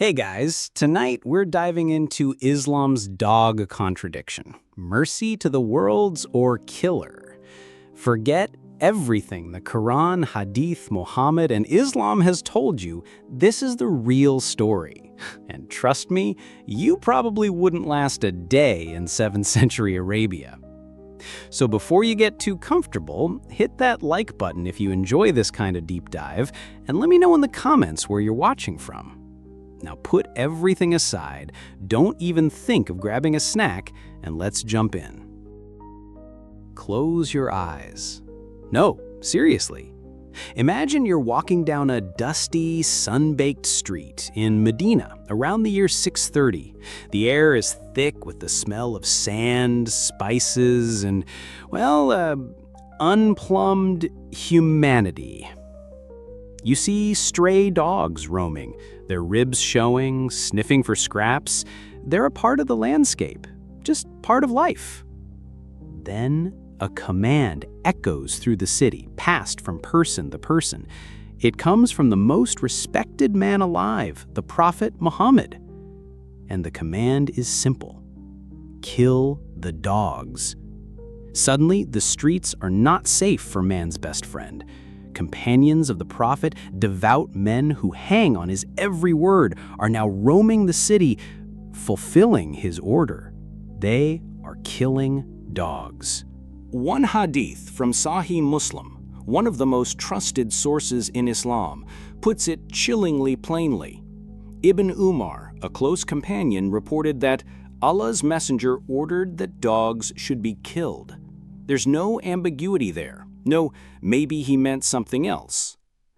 Hey guys, tonight we're diving into Islam's dog contradiction. Mercy to the worlds or killer? Forget everything the Quran, Hadith, Muhammad, and Islam has told you. This is the real story. And trust me, you probably wouldn't last a day in 7th century Arabia. So before you get too comfortable, hit that like button if you enjoy this kind of deep dive, and let me know in the comments where you're watching from. Now put everything aside, don't even think of grabbing a snack, and let's jump in. Close your eyes. No, seriously. Imagine you're walking down a dusty, sun-baked street in Medina around the year 630. The air is thick with the smell of sand, spices, and, unplumbed humanity. You see stray dogs roaming, their ribs showing, sniffing for scraps. They're a part of the landscape, just part of life. Then a command echoes through the city, passed from person to person. It comes from the most respected man alive, the Prophet Muhammad. And the command is simple: kill the dogs. Suddenly, the streets are not safe for man's best friend. Companions of the Prophet, devout men who hang on his every word, are now roaming the city, fulfilling his order. They are killing dogs. One hadith from Sahih Muslim, one of the most trusted sources in Islam, puts it chillingly plainly. Ibn Umar, a close companion, reported that Allah's messenger ordered that dogs should be killed. There's no ambiguity there. No, maybe he meant something else.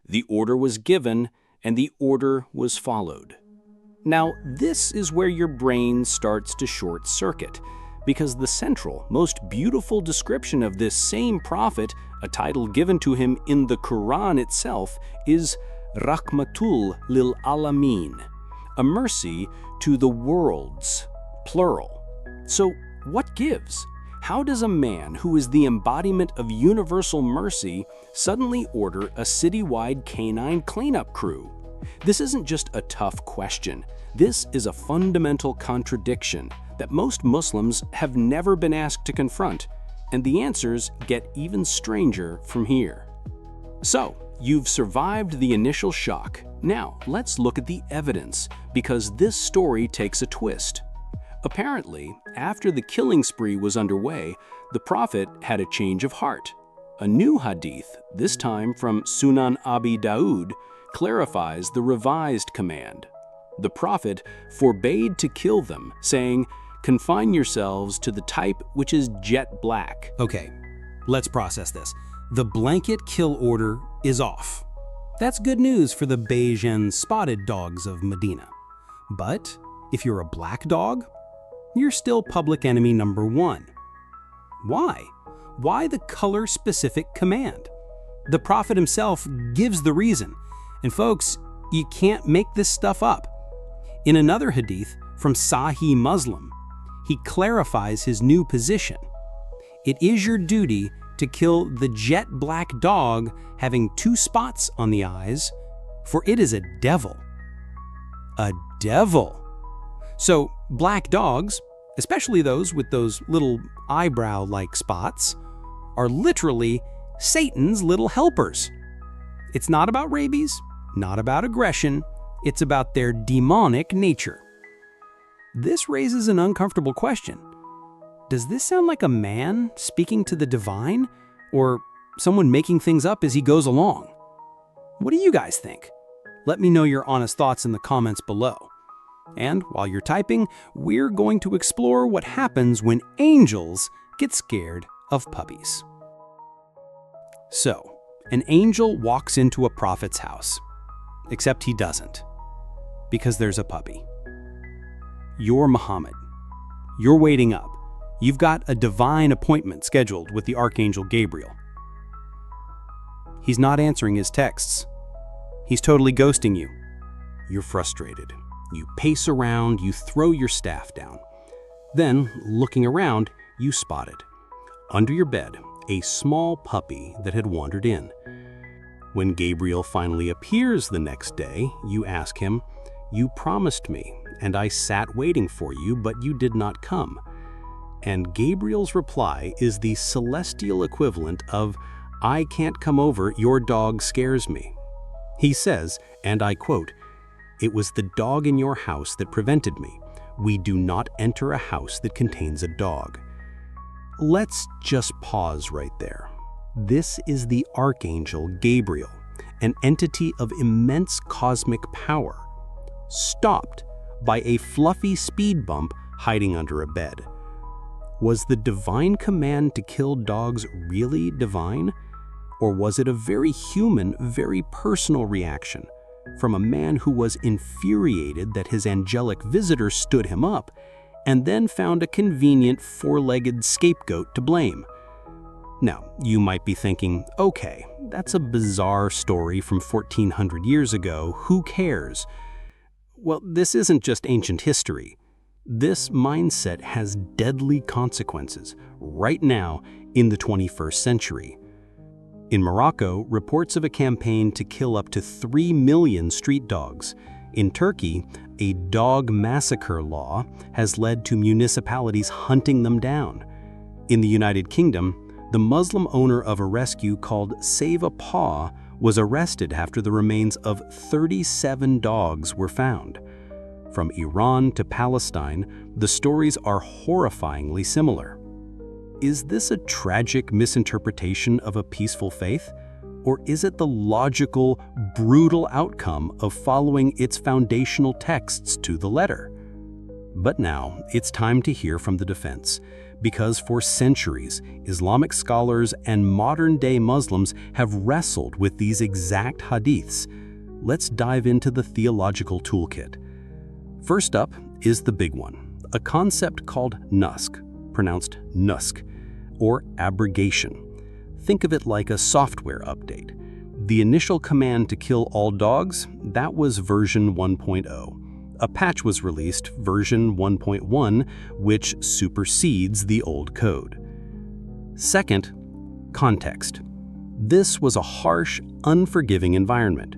The order was given, and the order was followed. Now, this is where your brain starts to short circuit, because the central, most beautiful description of this same prophet, a title given to him in the Quran itself, is Rahmatul lil Alameen, a mercy to the worlds, plural. So, what gives? How does a man who is the embodiment of universal mercy suddenly order a citywide canine cleanup crew? This isn't just a tough question. This is a fundamental contradiction that most Muslims have never been asked to confront, and the answers get even stranger from here. So, you've survived the initial shock. Now, let's look at the evidence, because this story takes a twist. Apparently, after the killing spree was underway, the Prophet had a change of heart. A new hadith, this time from Sunan Abi Dawud, clarifies the revised command. The Prophet forbade to kill them, saying, "Confine yourselves to the type which is jet black." Okay, let's process this. The blanket kill order is off. That's good news for the beige and spotted dogs of Medina. But if you're a black dog, you're still public enemy number one. Why? Why the color-specific command? The Prophet himself gives the reason. And folks, you can't make this stuff up. In another hadith from Sahih Muslim, he clarifies his new position. It is your duty to kill the jet black dog having 2 spots on the eyes, for it is a devil. A devil. So black dogs, especially those with those little eyebrow-like spots, are literally Satan's little helpers. It's not about rabies, not about aggression, it's about their demonic nature. This raises an uncomfortable question. Does this sound like a man speaking to the divine, or someone making things up as he goes along? What do you guys think? Let me know your honest thoughts in the comments below. And while you're typing, we're going to explore what happens when angels get scared of puppies. So, an angel walks into a prophet's house, except he doesn't, because there's a puppy. You're Muhammad. You're waiting up. You've got a divine appointment scheduled with the Archangel Gabriel. He's not answering his texts. He's totally ghosting you. You're frustrated. You pace around, you throw your staff down. Then, looking around, you spotted, under your bed, a small puppy that had wandered in. When Gabriel finally appears the next day, you ask him, "You promised me, and I sat waiting for you, but you did not come." And Gabriel's reply is the celestial equivalent of, "I can't come over, your dog scares me." He says, and I quote, "It was the dog in your house that prevented me. We do not enter a house that contains a dog." Let's just pause right there. This is the Archangel Gabriel, an entity of immense cosmic power, stopped by a fluffy speed bump hiding under a bed. Was the divine command to kill dogs really divine? Or was it a very human, very personal reaction from a man who was infuriated that his angelic visitor stood him up and then found a convenient four-legged scapegoat to blame? Now, you might be thinking, okay, that's a bizarre story from 1400 years ago, who cares? Well, this isn't just ancient history. This mindset has deadly consequences right now in the 21st century. In Morocco, reports of a campaign to kill up to 3 million street dogs. In Turkey, a dog massacre law has led to municipalities hunting them down. In the United Kingdom, the Muslim owner of a rescue called Save a Paw was arrested after the remains of 37 dogs were found. From Iran to Palestine, the stories are horrifyingly similar. Is this a tragic misinterpretation of a peaceful faith? Or is it the logical, brutal outcome of following its foundational texts to the letter? But now, it's time to hear from the defense, because for centuries, Islamic scholars and modern-day Muslims have wrestled with these exact hadiths. Let's dive into the theological toolkit. First up is the big one, a concept called nusk, pronounced nusk, or abrogation. Think of it like a software update. The initial command to kill all dogs, that was version 1.0. A patch was released, version 1.1, which supersedes the old code. Second, context. This was a harsh, unforgiving environment.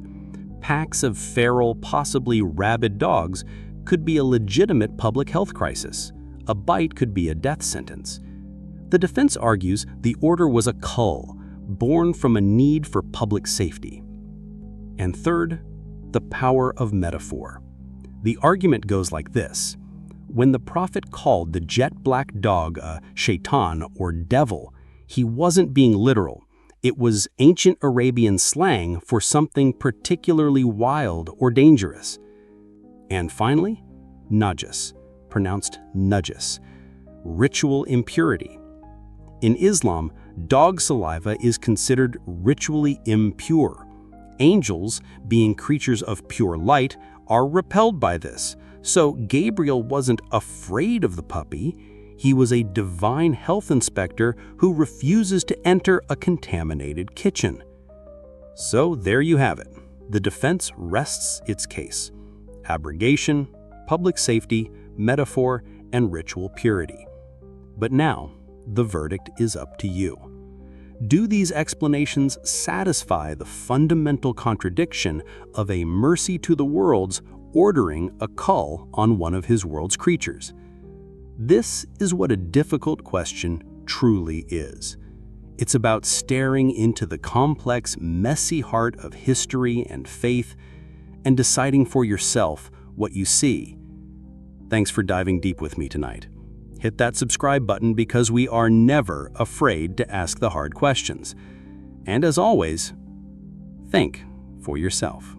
Packs of feral, possibly rabid dogs could be a legitimate public health crisis. A bite could be a death sentence. The defense argues the order was a cull, born from a need for public safety. And third, the power of metaphor. The argument goes like this. When the prophet called the jet black dog a shaitan or devil, he wasn't being literal. It was ancient Arabian slang for something particularly wild or dangerous. And finally, najis, pronounced najis, ritual impurity. In Islam, dog saliva is considered ritually impure. Angels, being creatures of pure light, are repelled by this. So Gabriel wasn't afraid of the puppy. He was a divine health inspector who refuses to enter a contaminated kitchen. So there you have it. The defense rests its case. Abrogation, public safety, metaphor, and ritual purity. But now, the verdict is up to you. Do these explanations satisfy the fundamental contradiction of a mercy to the worlds ordering a cull on one of his world's creatures? This is what a difficult question truly is. It's about staring into the complex, messy heart of history and faith and deciding for yourself what you see. Thanks for diving deep with me tonight. Hit that subscribe button because we are never afraid to ask the hard questions. And as always, think for yourself.